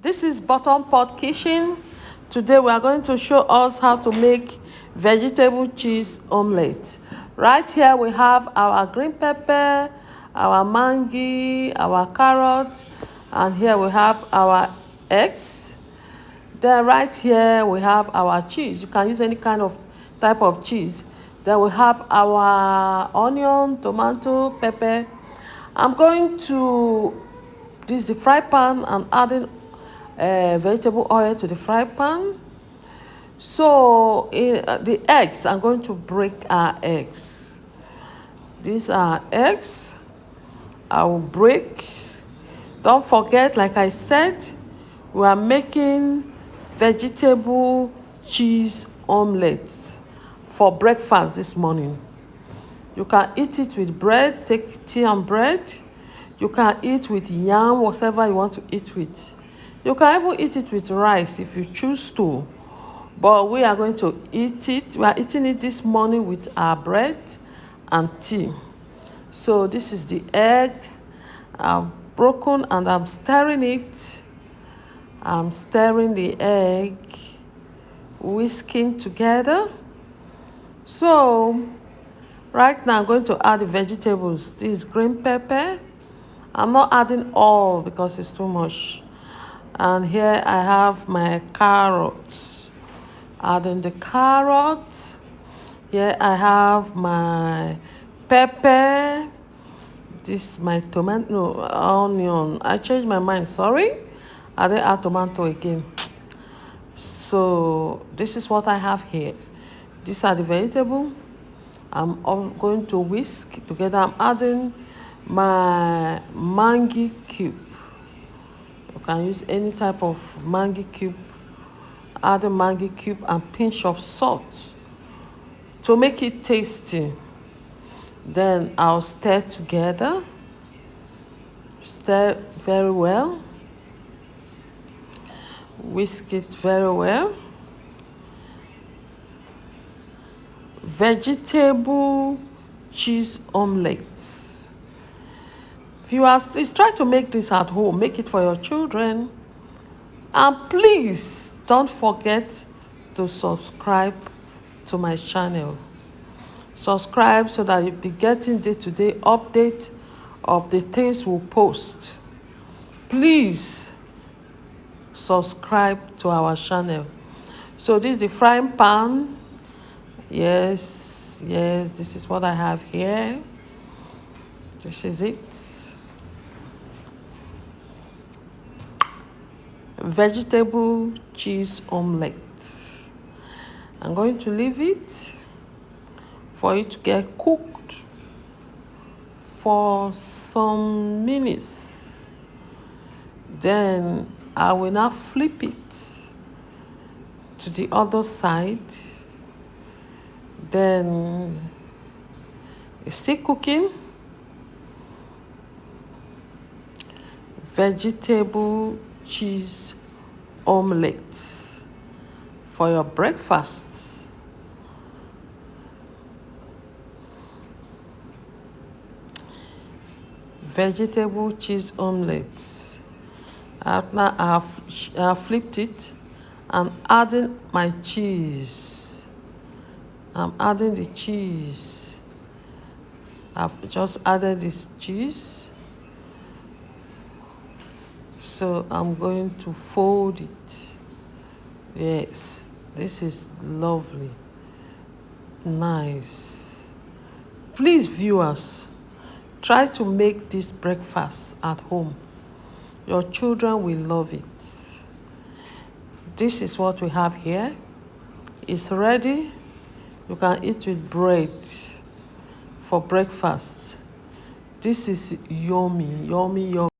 This is Bottom Pot Kitchen. Today we are going to show us how to make vegetable cheese omelette. Right here we have our green pepper, our mango, our carrot, and here we have our eggs. Then right here we have our cheese. You can use any kind of type of cheese. Then we have our onion, tomato, pepper. I'm going to this is the fry pan and adding vegetable oil to the fry pan. So the eggs, I'm going to break our eggs. These are eggs. I will break. Don't forget, like I said, we are making vegetable cheese omelets for breakfast this morning. You can eat it with bread, take tea and bread. You can eat with yam, whatever you want to eat with. You can even eat it with rice if you choose to. But we are going to eat it. We are eating it this morning with our bread and tea. So this is the egg. I've broken and I'm stirring it. I'm stirring the egg, whisking together. So right now I'm going to add the vegetables. This is green pepper. I'm not adding all because it's too much. And here I have my carrots. Adding the carrot. Here I have my pepper. This is my tomato, no, onion. I changed my mind, sorry. I didn't add tomato again. So this is what I have here. These are the vegetables. I'm going to whisk together. I'm adding my mango cube. You can use any type of mango cube. Add a mango cube and pinch of salt to make it tasty. Then I'll stir together. Stir very well. Whisk it very well. Vegetable cheese omelette. Viewers, please try to make this at home. Make it for your children. And please don't forget to subscribe to my channel. Subscribe so that you'll be getting day-to-day update of the things we'll post. Please subscribe to our channel. So this is the frying pan. Yes, this is what I have here. This is it. Vegetable cheese omelette. I'm going to leave it for it to get cooked for some minutes. Then I will now flip it to the other side. Then it's still cooking. Vegetable cheese omelette for your breakfast. Vegetable cheese omelette. Now I've flipped it and adding my cheese. I'm adding the cheese. I've just added this cheese. So I'm going to fold it. Yes, this is lovely. Nice. Please, viewers, try to make this breakfast at home. Your children will love it. This is what we have here. It's ready. You can eat with bread for breakfast. This is yummy, yummy, yummy.